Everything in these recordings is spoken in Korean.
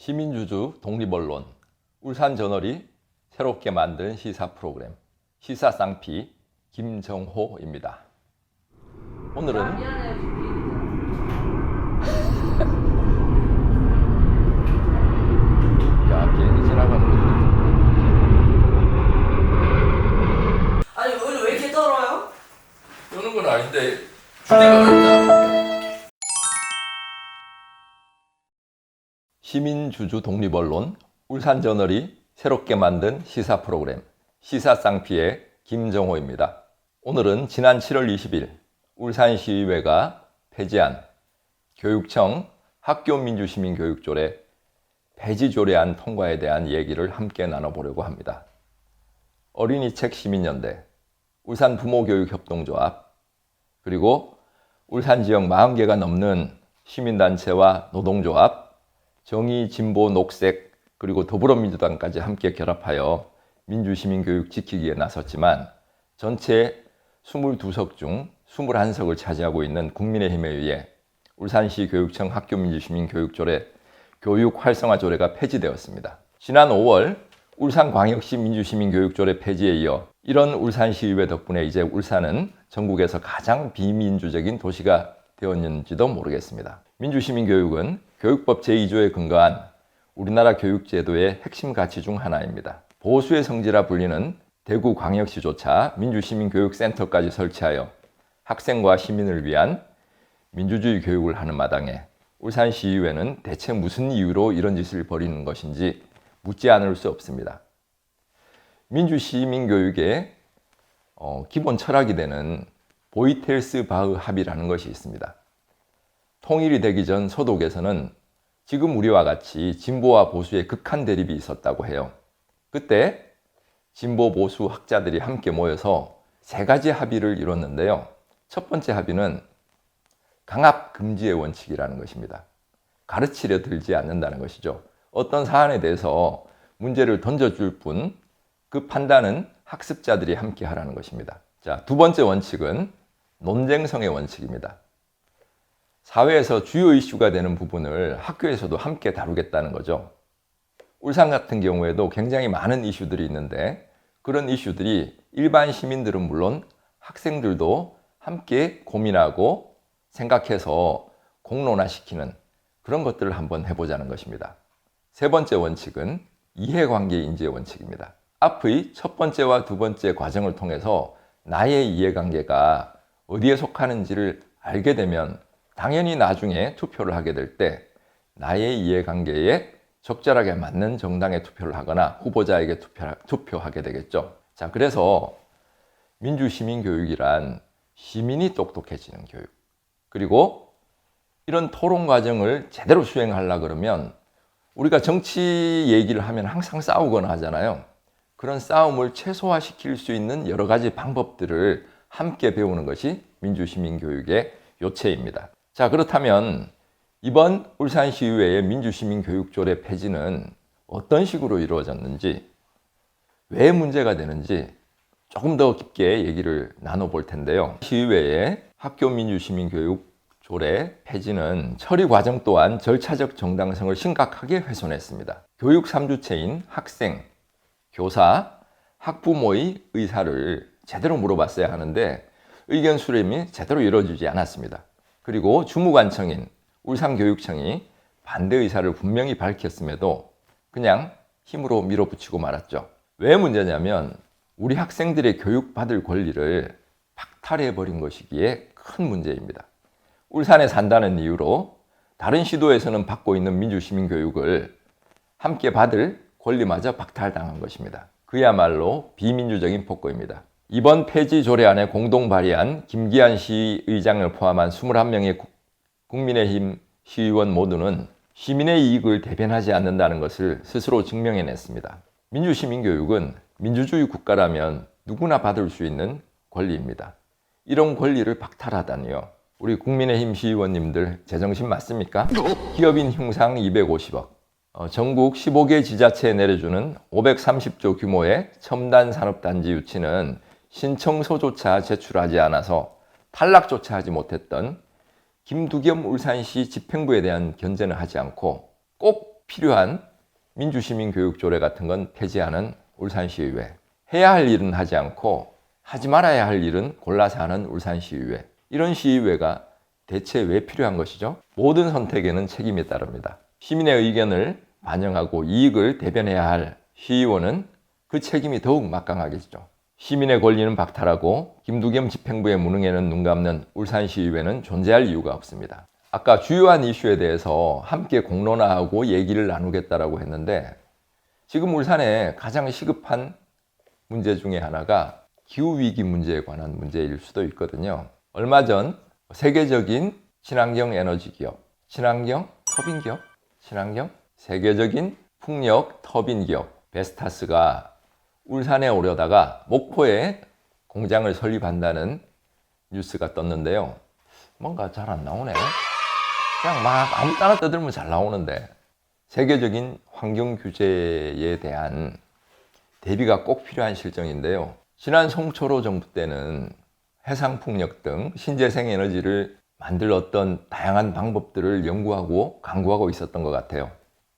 시민주주 독립언론 울산저널이 새롭게 만든 시사 프로그램 시사 쌍피 김정호입니다. 오늘은 야, 비행기 지나가는 거지. 아니 오늘 왜 이렇게 떨어요? 떠는 건 아닌데 주제가 어렵다. 시민주주 독립언론 울산저널이 새롭게 만든 시사 프로그램 시사 쌍피의 김정호입니다. 오늘은 지난 7월 20일 울산시의회가 폐지한 교육청 학교민주시민교육조례 폐지조례안 통과에 대한 얘기를 함께 나눠보려고 합니다. 어린이책 시민연대, 울산부모교육협동조합, 그리고 울산 지역 40개가 넘는 시민단체와 노동조합, 정의, 진보, 녹색, 그리고 더불어민주당까지 함께 결합하여 민주시민교육 지키기에 나섰지만 전체 22석 중 21석을 차지하고 있는 국민의힘에 의해 울산시 교육청 학교민주시민교육조례 교육 활성화 조례가 폐지되었습니다. 지난 5월 울산광역시 민주시민교육조례 폐지에 이어 이런 울산시의회 덕분에 이제 울산은 전국에서 가장 비민주적인 도시가 되었는지도 모르겠습니다. 민주시민교육은 교육법 제2조에 근거한 우리나라 교육제도의 핵심 가치 중 하나입니다. 보수의 성지라 불리는 대구광역시조차 민주시민교육센터까지 설치하여 학생과 시민을 위한 민주주의 교육을 하는 마당에 울산시의회는 대체 무슨 이유로 이런 짓을 벌이는 것인지 묻지 않을 수 없습니다. 민주시민교육의 기본 철학이 되는 보이텔스바흐 합의라는 것이 있습니다. 통일이 되기 전 서독에서는 지금 우리와 같이 진보와 보수의 극한 대립이 있었다고 해요. 그때 진보 보수 학자들이 함께 모여서 세 가지 합의를 이뤘는데요. 첫 번째 합의는 강압 금지의 원칙이라는 것입니다. 가르치려 들지 않는다는 것이죠. 어떤 사안에 대해서 문제를 던져줄 뿐 그 판단은 학습자들이 함께 하라는 것입니다. 자, 두 번째 원칙은 논쟁성의 원칙입니다. 사회에서 주요 이슈가 되는 부분을 학교에서도 함께 다루겠다는 거죠. 울산 같은 경우에도 굉장히 많은 이슈들이 있는데 그런 이슈들이 일반 시민들은 물론 학생들도 함께 고민하고 생각해서 공론화시키는 그런 것들을 한번 해보자는 것입니다. 세 번째 원칙은 이해관계 인지의 원칙입니다. 앞의 첫 번째와 두 번째 과정을 통해서 나의 이해관계가 어디에 속하는지를 알게 되면 당연히 나중에 투표를 하게 될 때 나의 이해관계에 적절하게 맞는 정당에 투표를 하거나 후보자에게 투표하게 되겠죠. 자, 그래서 민주시민교육이란 시민이 똑똑해지는 교육, 그리고 이런 토론 과정을 제대로 수행하려고 그러면 우리가 정치 얘기를 하면 항상 싸우거나 하잖아요. 그런 싸움을 최소화시킬 수 있는 여러 가지 방법들을 함께 배우는 것이 민주시민교육의 요체입니다. 자, 그렇다면 이번 울산시의회의 민주시민교육조례 폐지는 어떤 식으로 이루어졌는지, 왜 문제가 되는지 조금 더 깊게 얘기를 나눠볼 텐데요. 시의회의 학교민주시민교육조례 폐지는 처리 과정 또한 절차적 정당성을 심각하게 훼손했습니다. 교육 3주체인 학생, 교사, 학부모의 의사를 제대로 물어봤어야 하는데 의견 수렴이 제대로 이루어지지 않았습니다. 그리고 주무관청인 울산교육청이 반대 의사를 분명히 밝혔음에도 그냥 힘으로 밀어붙이고 말았죠. 왜 문제냐면 우리 학생들의 교육받을 권리를 박탈해버린 것이기에 큰 문제입니다. 울산에 산다는 이유로 다른 시도에서는 받고 있는 민주시민교육을 함께 받을 권리마저 박탈당한 것입니다. 그야말로 비민주적인 폭거입니다. 이번 폐지 조례안에 공동 발의한 김기한 시의장을 포함한 21명의 국민의힘 시의원 모두는 시민의 이익을 대변하지 않는다는 것을 스스로 증명해냈습니다. 민주시민교육은 민주주의 국가라면 누구나 받을 수 있는 권리입니다. 이런 권리를 박탈하다니요. 우리 국민의힘 시의원님들 제정신 맞습니까? 기업인 흉상 250억, 전국 15개 지자체에 내려주는 530조 규모의 첨단산업단지 유치는 신청서조차 제출하지 않아서 탈락조차 하지 못했던 김두겸 울산시 집행부에 대한 견제는 하지 않고 꼭 필요한 민주시민교육조례 같은 건 폐지하는 울산시의회, 해야 할 일은 하지 않고 하지 말아야 할 일은 골라서 하는 울산시의회, 이런 시의회가 대체 왜 필요한 것이죠? 모든 선택에는 책임이 따릅니다. 시민의 의견을 반영하고 이익을 대변해야 할 시의원은 그 책임이 더욱 막강하겠죠. 시민의 권리는 박탈하고 김두겸 집행부의 무능에는 눈 감는 울산시의회는 존재할 이유가 없습니다. 아까 주요한 이슈에 대해서 함께 공론화하고 얘기를 나누겠다라고 했는데, 지금 울산에 가장 시급한 문제 중에 하나가 기후위기 문제에 관한 문제일 수도 있거든요. 얼마 전 세계적인 친환경 에너지 기업, 친환경 터빈 기업, 세계적인 풍력 터빈 기업 베스타스가 울산에 오려다가 목포에 공장을 설립한다는 뉴스가 떴는데요. 뭔가 잘 안 나오네. 그냥 막 아무 따나 떠들면 잘 나오는데, 세계적인 환경 규제에 대한 대비가 꼭 필요한 실정인데요. 지난 송철호 정부 때는 해상풍력 등 신재생 에너지를 만들 어떤 다양한 방법들을 연구하고 강구하고 있었던 것 같아요.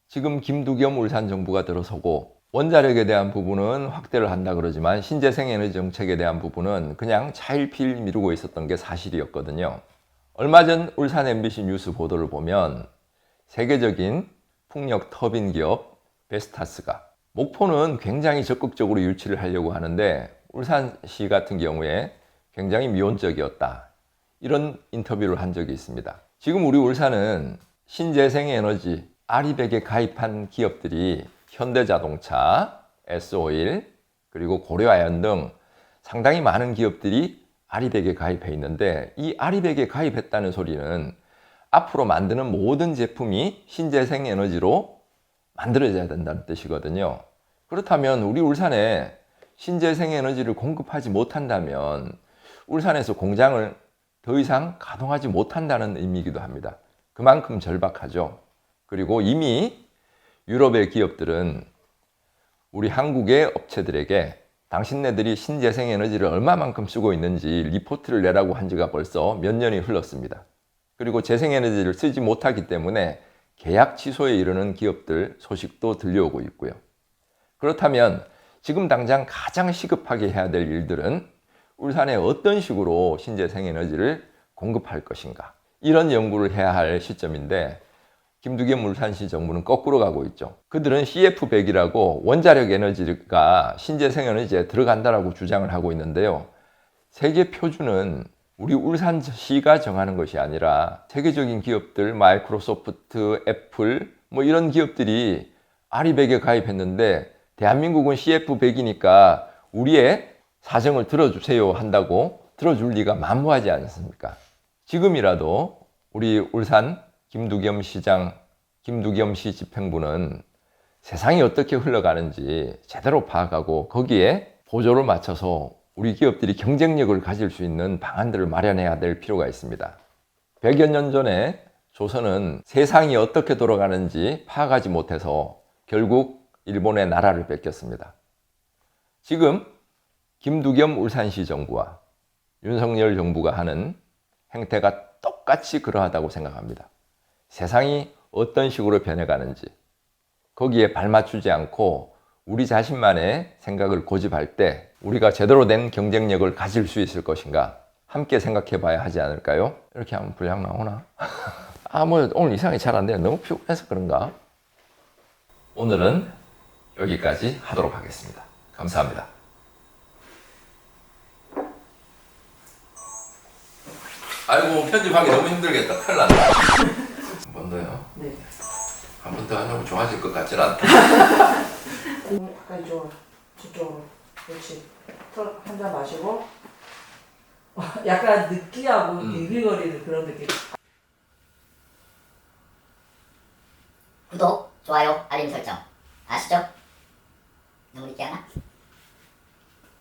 지금 김두겸 울산 정부가 들어서고 원자력에 대한 부분은 확대를 한다 그러지만 신재생 에너지 정책에 대한 부분은 그냥 차일피일 미루고 있었던 게 사실이었거든요. 얼마 전 울산 MBC 뉴스 보도를 보면 세계적인 풍력 터빈 기업 베스타스가 목포는 굉장히 적극적으로 유치를 하려고 하는데 울산시 같은 경우에 굉장히 미온적이었다, 이런 인터뷰를 한 적이 있습니다. 지금 우리 울산은 신재생 에너지 아리백에 가입한 기업들이 현대자동차, S-오일, 그리고 고려아연 등 상당히 많은 기업들이 아리백에 가입해 있는데, 이 아리백에 가입했다는 소리는 앞으로 만드는 모든 제품이 신재생 에너지로 만들어져야 된다는 뜻이거든요. 그렇다면 우리 울산에 신재생 에너지를 공급하지 못한다면 울산에서 공장을 더 이상 가동하지 못한다는 의미이기도 합니다. 그만큼 절박하죠. 그리고 이미 유럽의 기업들은 우리 한국의 업체들에게 당신네들이 신재생 에너지를 얼마만큼 쓰고 있는지 리포트를 내라고 한 지가 벌써 몇 년이 흘렀습니다. 그리고 재생에너지를 쓰지 못하기 때문에 계약 취소에 이르는 기업들 소식도 들려오고 있고요. 그렇다면 지금 당장 가장 시급하게 해야 될 일들은 울산에 어떤 식으로 신재생 에너지를 공급할 것인가, 이런 연구를 해야 할 시점인데, 김두겸 울산시 정부는 거꾸로 가고 있죠. 그들은 CF100이라고 원자력 에너지가 신재생 에너지에 들어간다라고 주장을 하고 있는데요. 세계 표준은 우리 울산시가 정하는 것이 아니라 세계적인 기업들, 마이크로소프트, 애플 이런 기업들이 아리백에 가입했는데, 대한민국은 CF100이니까 우리의 사정을 들어주세요 한다고 들어줄 리가 만무하지 않습니까? 지금이라도 우리 울산 김두겸 시 집행부는 세상이 어떻게 흘러가는지 제대로 파악하고 거기에 보조를 맞춰서 우리 기업들이 경쟁력을 가질 수 있는 방안들을 마련해야 될 필요가 있습니다. 100여 년 전에 조선은 세상이 어떻게 돌아가는지 파악하지 못해서 결국 일본의 나라를 뺏겼습니다. 지금 김두겸 울산시 정부와 윤석열 정부가 하는 행태가 똑같이 그러하다고 생각합니다. 세상이 어떤 식으로 변해가는지 거기에 발맞추지 않고 우리 자신만의 생각을 고집할 때 우리가 제대로 된 경쟁력을 가질 수 있을 것인가 함께 생각해 봐야 하지 않을까요? 이렇게 하면 분량 나오나? 오늘 이상하게 잘 안 돼요. 너무 피곤해서 그런가? 오늘은 여기까지 하도록 하겠습니다. 감사합니다. 아이고, 편집하기 너무 힘들겠다. 큰일 났다. 한 번 더요? 네. 한 번 더 하려고 좋아질 것 같진 않다. 가까이 저쪽으로. 그렇지. 한 잔 마시고. 약간 느끼하고 이글거리는 그런 느낌. 구독, 좋아요, 알림 설정 아시죠? 너무 늦게 하나?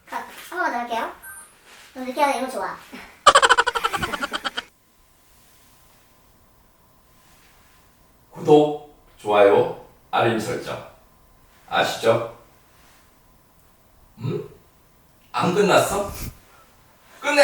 한 번만 더 할게요. 너무 늦게 하는 이거 좋아. 구독, 좋아요, 알림 설정 아시죠? 안 끝났어? 끝내!